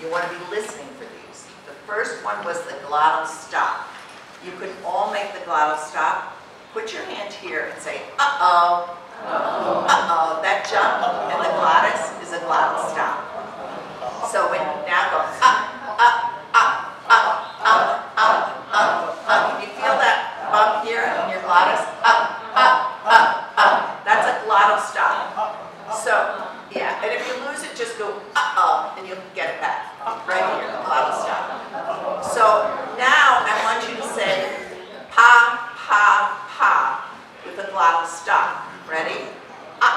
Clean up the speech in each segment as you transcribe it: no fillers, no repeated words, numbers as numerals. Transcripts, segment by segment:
You want to be listening for these. The first one was the glottal stop. You could all make the glottal stop. Put your hand here and say, uh-oh, uh-oh. That jump in the glottis is a glottal stop. So when now go, can you feel that bump here in your glottis? That's a glottal stop. So, yeah, and if you lose it, just go, uh-oh, and you'll get it back. Right here, glottal stop. So now I want you to say, pa, pa, pa, with a glottal stop. Ready? How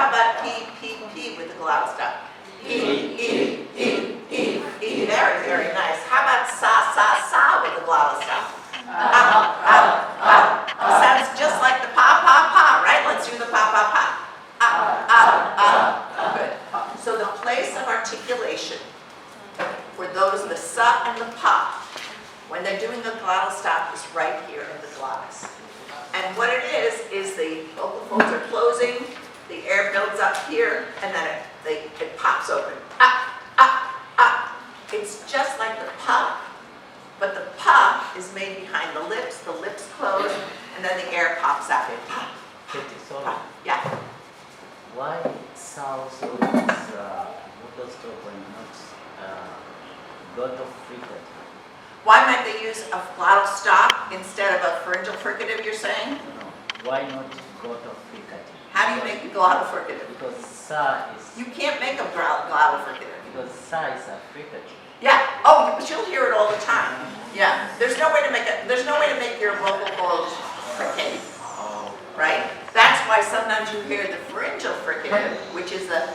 about P, P, P with the glottal stop? E, E, E, E, E. Very, very nice. How about sa, sa, sa with the glottal stop? Sounds just like the pa, pa, pa, right? Let's do the pa, pa, pa. Good. So the place of articulation for those, the sa and the pa, when they're doing the glottal stop is right here in the glottis. And what it is the vocal folds are closing, the air builds up here, and then it pops open. It's just like the pa, but the pa is made behind the lips close, and then the air pops out. Pa, pa. Yeah. Why sounds so vocal stop and not glottal fricative? Why might they use a glottal stop instead of a pharyngeal fricative, you're saying? No. Why not glottal fricative? How do you make a glottal fricative? Because sa is... You can't make a glottal fricative. Because sa is a fricative. Yeah. Oh, but you'll hear it all the time. Yeah. There's no way to make your vocal folds fricative. Oh. Right? That's why sometimes you hear the pharyngeal fricative, which is the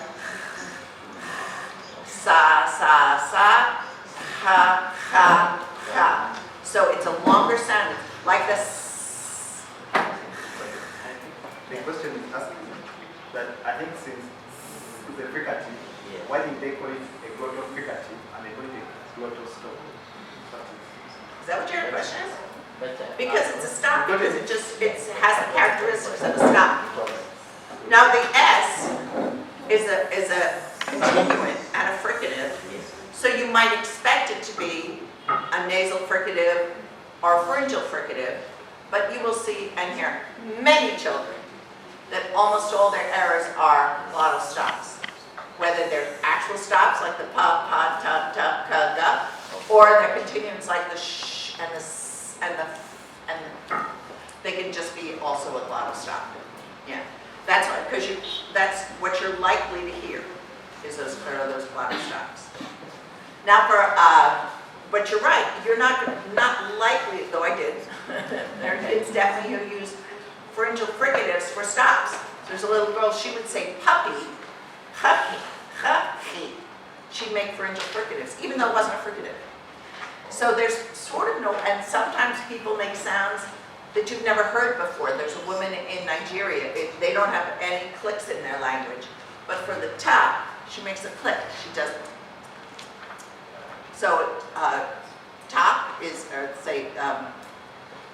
sa, sa, sa, ha, ha, ha. So it's a longer sound, like this. The question is asking that I think since it's a fricative, why did they call it a glottal fricative and they call it a glottal stop? Is that what your question is? But, Because it's a stop, because it has the characteristics of a stop. Now the S is a continuant and a fricative, so you might expect it to be a nasal fricative or a pharyngeal fricative, but you will see and hear many children that almost all their errors are glottal stops, whether they're actual stops like the pa, pa, ta, ta, ka, ga, or they're continuants like the sh and the s and the they can just be also a glottal stop. Yeah, that's why, because that's what you're likely to hear is those glottal stops. Now but you're right, you're not likely, though I did. There are kids definitely who use pharyngeal fricatives for stops. There's a little girl, she would say puppy, puppy, puppy. She'd make pharyngeal fricatives, even though it wasn't a fricative. So there's sort of no, and sometimes people make sounds that you've never heard before. There's a woman in Nigeria, they don't have any clicks in their language, but for the ta, she makes a click, she does. So top is, or say,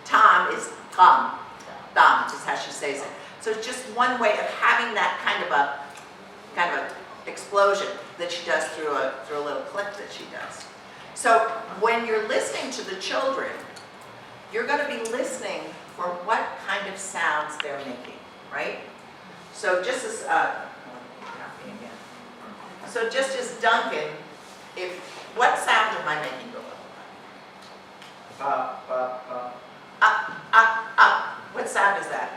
tom is tom, is how she says it. So it's just one way of having that kind of a explosion that she does through a little click that she does. So when you're listening to the children, you're going to be listening for what kind of sounds they're making, right? So just as Duncan, what sound am I making? Pa, pa, pa. What sound is that?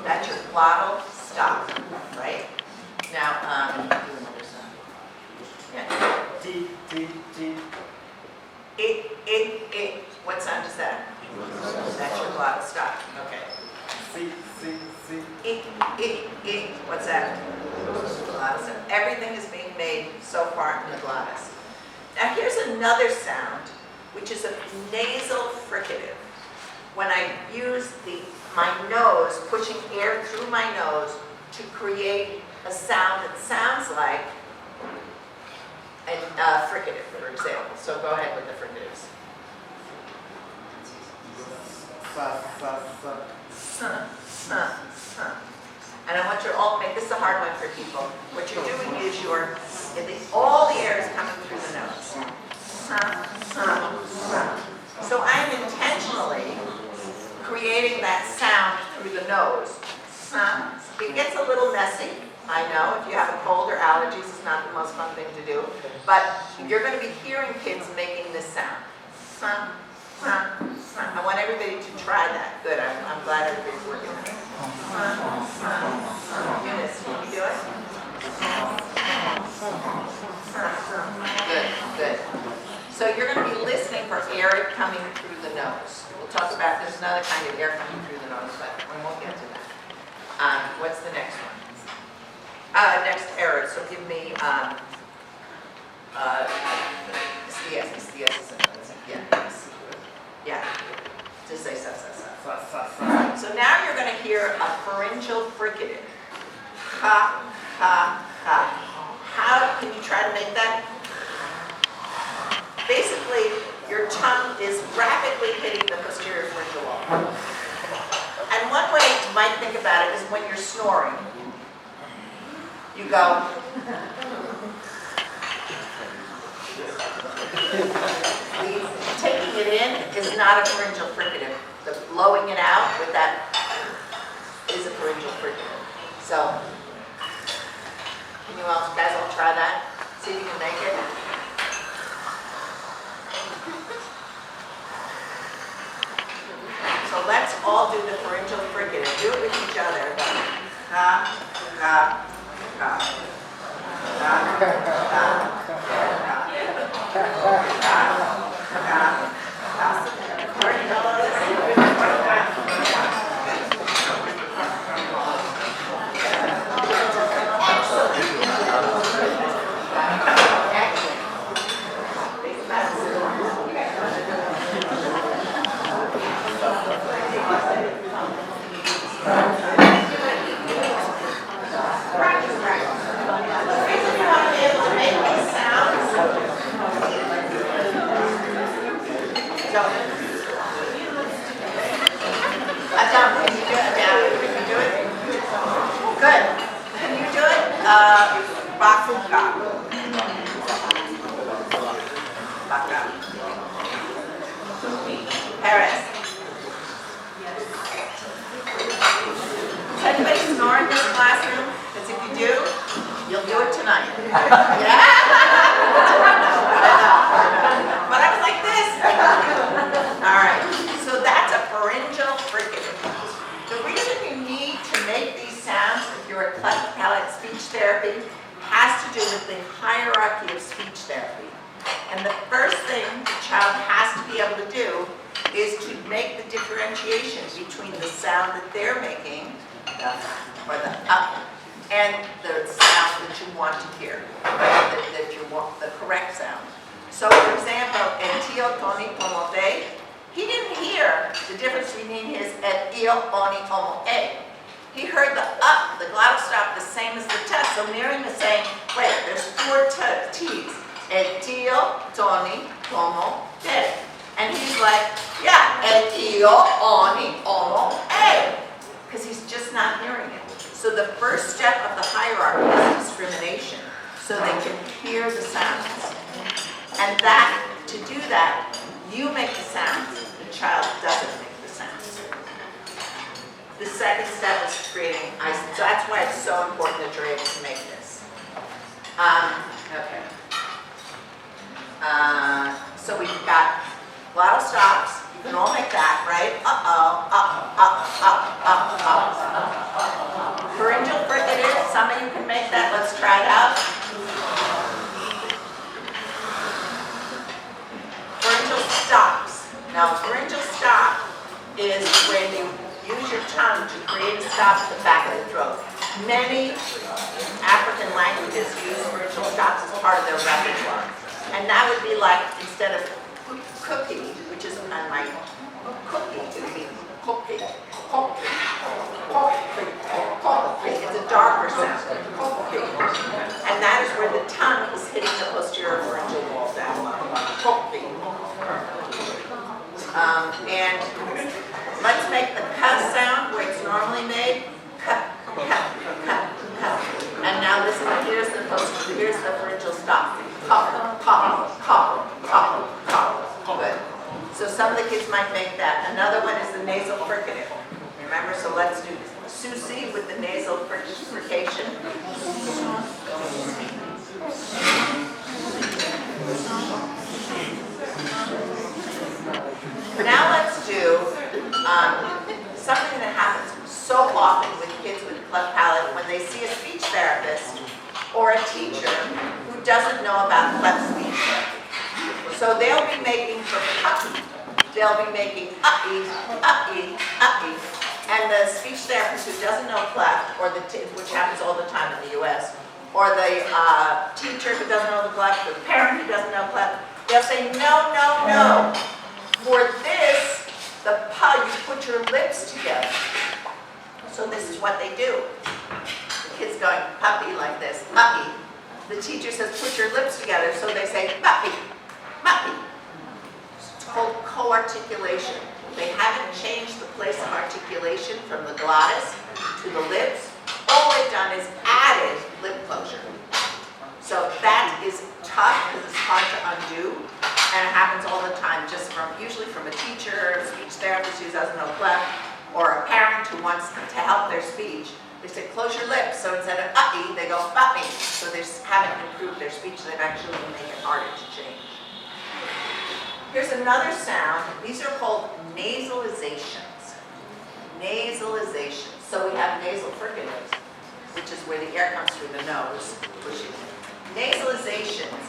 That's your glottal stop, right? Now, do another sound. Yeah. T, T, T. It. What sound is that? That's your glottal stop. Okay. C, C, C. It. What's that? Glottal stop. Everything is being made so far in the glottis. Now here's another sound, which is a nasal fricative. When I use my nose, pushing air through my nose to create a sound that sounds like a fricative, for example. So go ahead with the fricatives. Sa, sa, sa. Sa. And I want you to all make this a hard one for people. What you're doing is all the air is coming through the nose. So I'm intentionally creating that sound through the nose. It gets a little messy. I know if you have a cold or allergies, it's not the most fun thing to do. But you're going to be hearing kids making this sound. I want everybody to try that. Good. I'm glad everybody's working on it. Eunice, can you do it? Good. So you're going to be listening for air coming through the nose. We'll talk about, there's another kind of air coming through the nose, but we won't get to that. What's the next one? Next error. So give me, it's the S. Yeah. Just say sa. So now you're going to hear a pharyngeal fricative. Ha, ha, ha. How can you try to make that? Basically, your tongue is rapidly hitting the posterior pharyngeal wall. And one way you might think about it is when you're snoring. You go. Taking it in is not a pharyngeal fricative. The blowing it out with that is a pharyngeal fricative. So, can you guys all try that? See if you can make it. So let's all do the pharyngeal fricative. Do it with each other. Ha, ha, ha. Cleft palate speech therapy has to do with the hierarchy of speech therapy. And the first thing the child has to be able to do is to make the differentiation between the sound that they're making, or the up, and the sound that you want to hear, that you want, the correct sound. So for example, etio toni tomo te, he didn't hear the difference between his etio oni tomo e. He heard the up, the glottal stop, the same as the t. So Miriam is saying, wait, there's 4 t's. Etio toni tomo te. And he's like, yeah, etio oni tomo e. Because he's just not hearing it. So the first step of the hierarchy is discrimination, so they can hear the sounds. And that, to do that, you make the sounds, the child doesn't make the sounds. The second step is creating ice. So that's why it's so important that you're able to make this. Okay. So we've got glottal stops. You can all make that, right? Uh-oh, up. Pharyngeal fricative. Some of you can make that. Let's try it out. Pharyngeal stops. Now, pharyngeal stop is when you use your tongue to create a stop at the back of the throat. Many African languages use pharyngeal stops as part of their repertoire. And that would be like, instead of cookie, which is on my cookie, it would be cookie. It's a darker sound. And that is where the tongue is hitting the posterior pharyngeal wall down. And let's make the k sound where it's normally made. K. And now listen, here's the pharyngeal stop. Pop, pop, pop, pop, pop. Good. So some of the kids might make that. Another one is the nasal fricative. Remember, so let's do Susie with the nasal frication. Now let's do something that happens so often with kids with cleft palate when they see a speech therapist or a teacher who doesn't know about cleft speech therapy. So they'll be making for puppy, they'll be making uppy, uppy, uppy. And the speech therapist who doesn't know cleft, or which happens all the time in the US, or the teacher who doesn't know the cleft, or the parent who doesn't know cleft, they'll say, no, no, no. For this, the you put your lips together. So this is what they do. The kid's going puppy like this, puppy. The teacher says, put your lips together, so they say puppy, puppy. It's called co-articulation. They haven't changed the place of articulation from the glottis to the lips. All they've done is added lip closure. So that is tough because it's hard to undo, and it happens all the time, usually from a teacher, a speech therapist who doesn't know cleft, or a parent who wants to help their speech. They say, close your lips. So instead of uppy, they go puppy. So they haven't improved their speech. They've actually made it harder to change. Here's another sound. These are called nasalizations. Nasalizations. So we have nasal fricatives, which is where the air comes through the nose, pushing. Nasalizations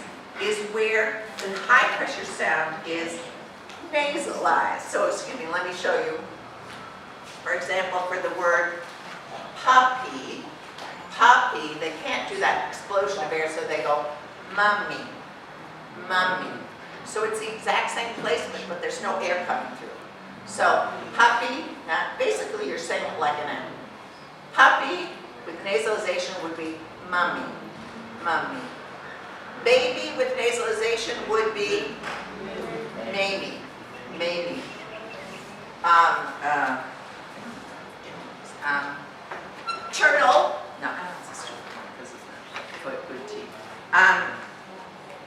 is where the high pressure sound is nasalized. So excuse me, let me show you. For example, for the word puppy, puppy, they can't do that explosion of air, so they go mummy, mummy. So it's the exact same placement, but there's no air coming through. So puppy, now basically you're saying it like an M. Puppy with nasalization would be mummy, mummy. Baby with nasalization would be maybe, maybe. Turtle, no, I don't think it's turtle because it's not good teeth.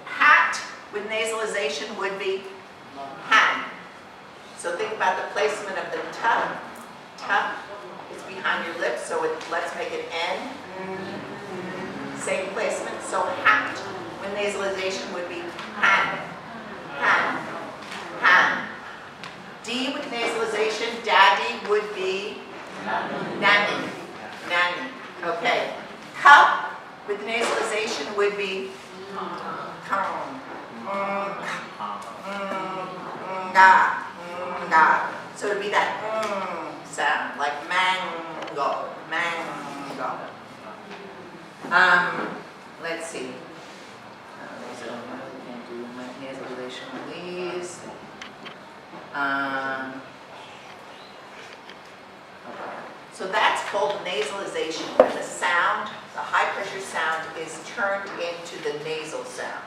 Hat with nasalization would be hand. So think about the placement of the tuh. Tuh is behind your lips, so let's make it N. Same placement, so hat with nasalization would be hand, hand, hand. D with nasalization, daddy would be nanny, nanny. Okay. Cup with nasalization would be come, ga. So it would be that sound, like mango, mango. Let's see. Can't do my nasalization with these. So that's called nasalization, when the sound, the high pressure sound, is turned into the nasal sound.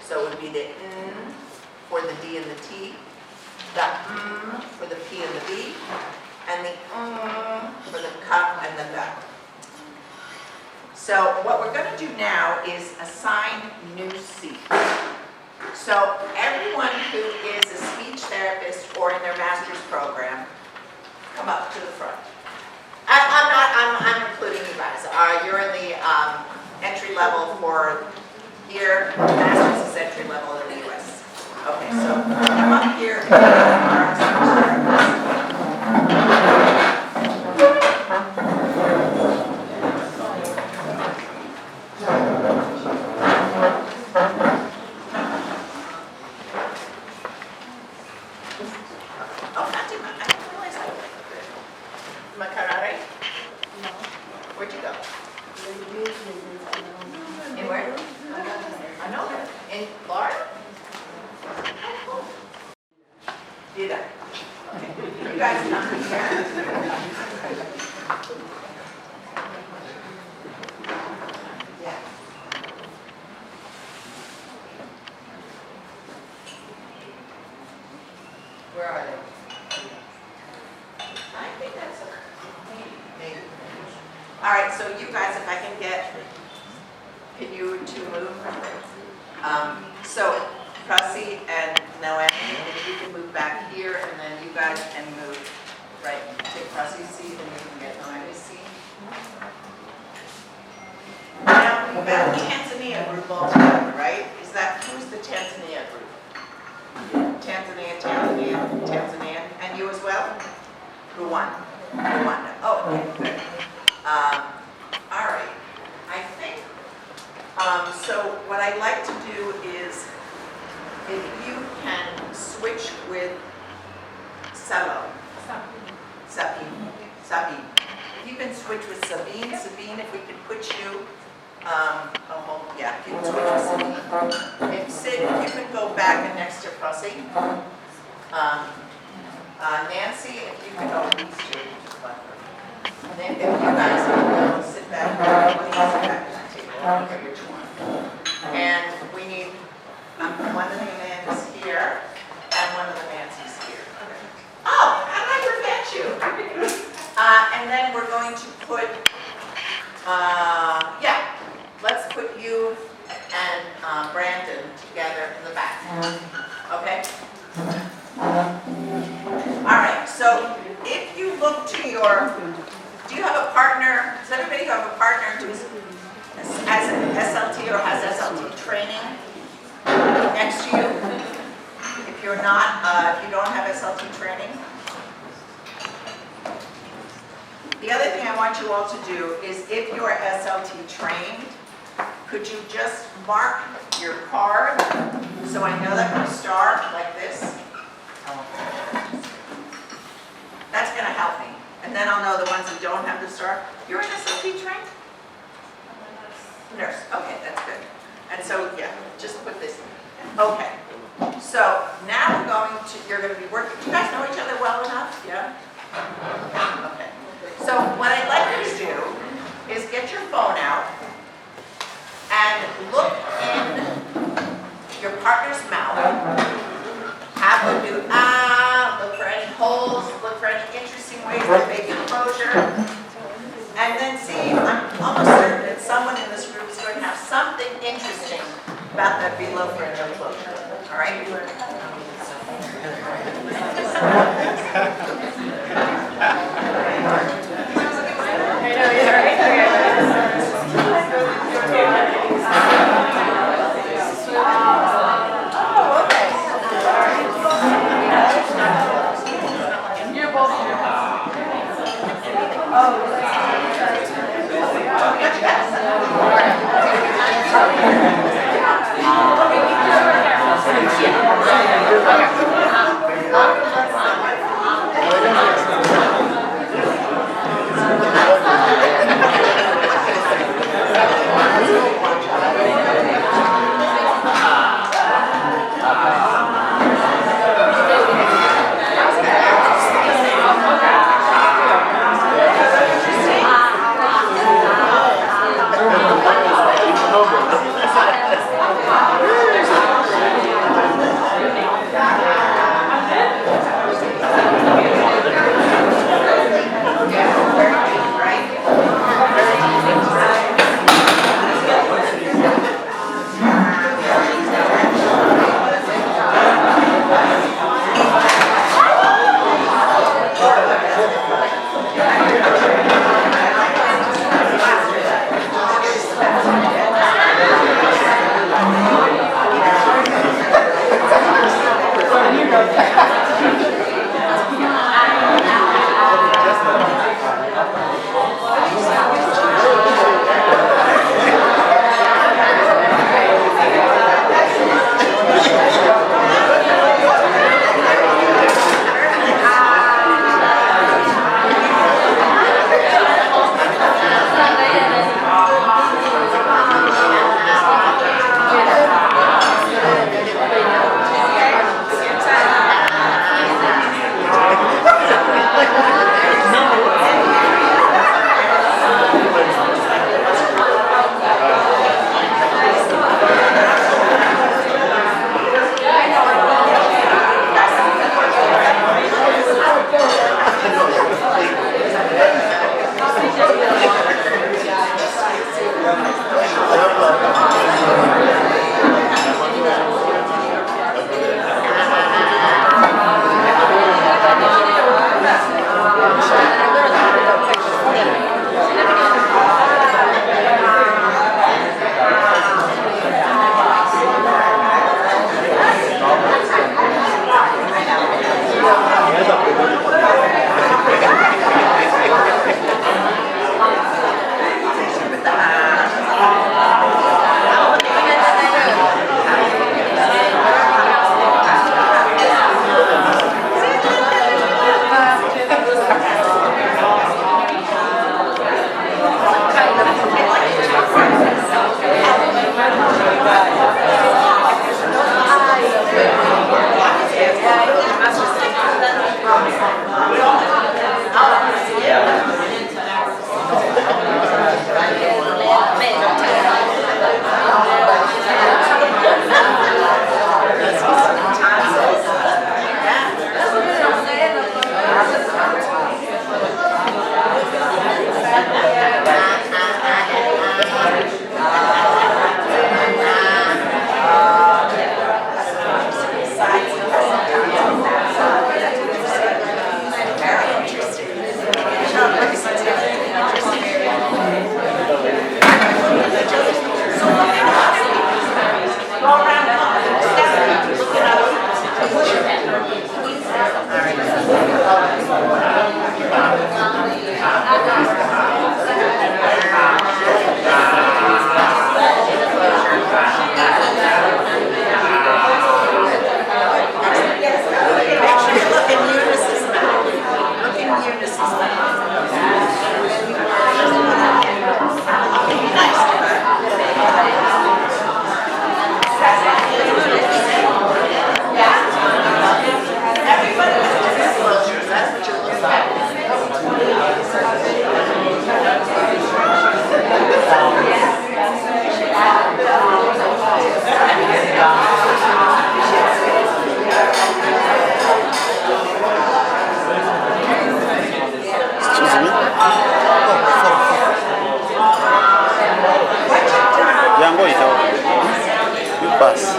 So it would be the N for the D and the T, the M for the P and the B, and the for the cup and the G. So what we're going to do now is assign new seats. So everyone who is a speech therapist or in their master's program, come up to the front. I'm including you guys. You're in the entry level for here. Master's is entry level in the US. Okay, so come up here. Where'd you go? In where? I know that. In Florida? Did I? Okay. You guys come here. Yeah. Where are they? I think that's a maybe. All right, so you guys, if I can get you to move. So Prasi and Noemi, if you can move back here, and then you guys can move right. Take Prasi's seat, and you can get Noemi's seat. Now we've got Tanzania group all together, right? Who's the Tanzania group? Tanzania, and you as well? Rwanda. Oh, okay, good. All right. I think, so what I'd like to do is, if you can switch with Sabine. If you can switch with Sabine, if we could put you, yeah, if you can switch with Sabine. If Sid, if you can go back and next to Prasi. Nancy, if you can, these two. And then if you guys can go sit back, please sit back at the table. Okay, which one? And we need one of the Amandas here and one of the Nancy's here. Oh, how did I forget you? And then we're going to put, let's put you and Brandon together in the back. Okay? All right, so if you look to your, do you have a partner, does everybody have a partner who's has an SLT or has SLT training next to you? If you're not, if you don't have SLT training. The other thing I want you all to do is, if you're SLT trained, could you just mark your card so I know that we start like this? That's going to help me. And then I'll know the ones who don't have the star. You're an SLT trained? Nurse. Okay, that's good. And so, yeah, just put this in. Okay. So now we're going to, you're going to be working. Do you guys know each other well enough? Yeah? Okay. So what I'd like you to do is get your phone out and look in your partner's mouth. Have them do look for any holes, look for any interesting ways that they can closure. And then see, I'm almost certain that someone in this group is going to have something interesting about that velopharyngeal closure. All right? bus.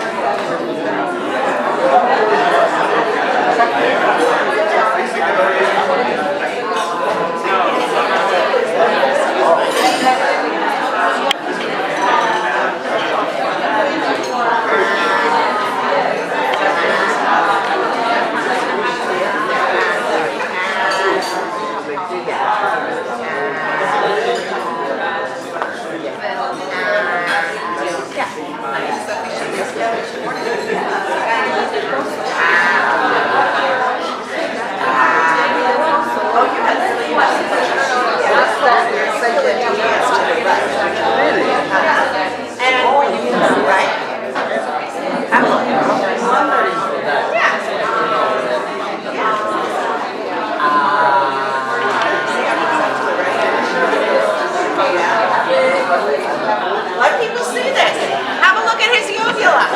Let people see this. Have a look at his uvula.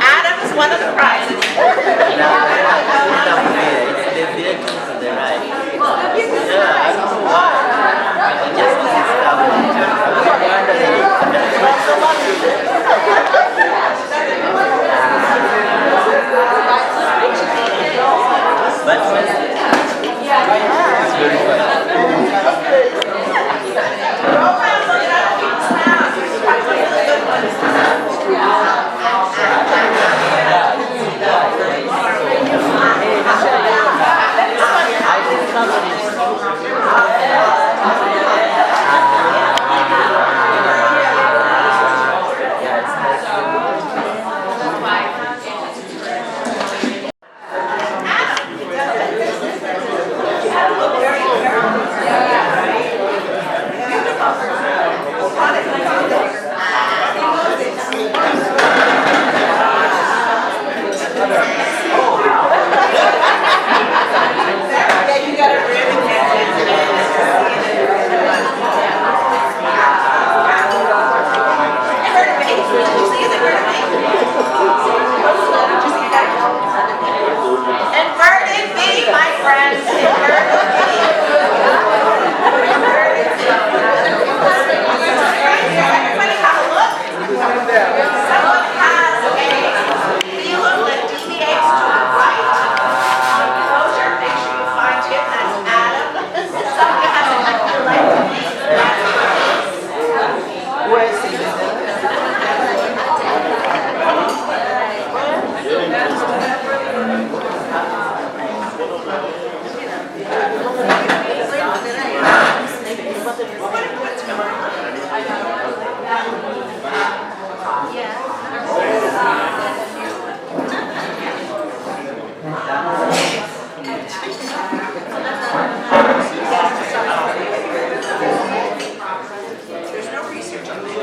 Adam is one of the prizes. Inverted V, my friends. Inverted V. Everybody have a look. Someone has a feeler that deviates to the right. Close your make sure you find him. That's Adam. Someone has a feeler like me. That's Grace. Where's he? There's no research on that.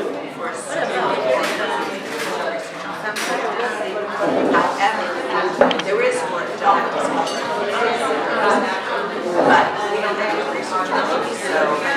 However, there is for adults, but we don't have research on it. So